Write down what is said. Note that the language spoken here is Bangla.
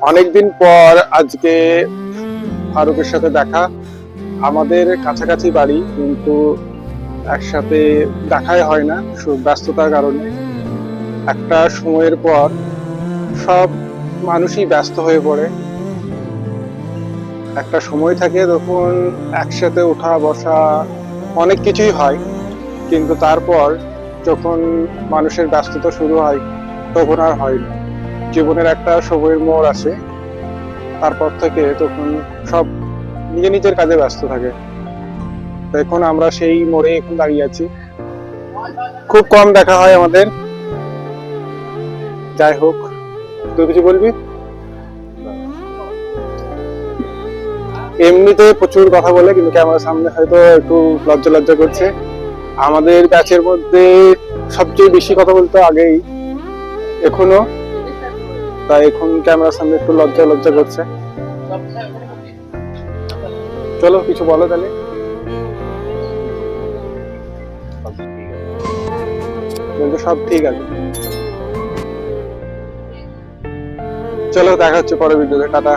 অনেকদিন পর আজকে ফারুকের সাথে দেখা। আমাদের কাছাকাছি বাড়ি, কিন্তু একসাথে দেখাই হয় না ব্যস্ততার কারণে। একটা সময়ের পর সব মানুষই ব্যস্ত হয়ে পড়ে। একটা সময় থাকে তখন একসাথে ওঠা বসা অনেক কিছুই হয়, কিন্তু তারপর যখন মানুষের ব্যস্ততা শুরু হয় তখন আর হয় না। জীবনের একটা সময়ের মোড় আসে, তারপর থেকে তখন সব নিজের নিজের কাজে ব্যস্ত থাকে। তো এখন আমরা সেই মোড়ে এখন দাঁড়িয়ে আছি। খুব কম দেখা হয় আমাদের। যাই হোক, তুই কিছু বলবি? এমনিতে প্রচুর কথা বলে, কিন্তু ক্যামেরার সামনে হয়তো একটু লজ্জা লজ্জা করছে। আমাদের ব্যাচের মধ্যে সবচেয়ে বেশি কথা বলতো আগেই, এখনো। তাই এখন ক্যামেরার সামনে একটু লজ্জা লজ্জা করছে। চলো কিছু বলো তাহলে। কিন্তু সব ঠিক আছে। চলো, দেখা হচ্ছে পরের ভিডিওতে। টাটা।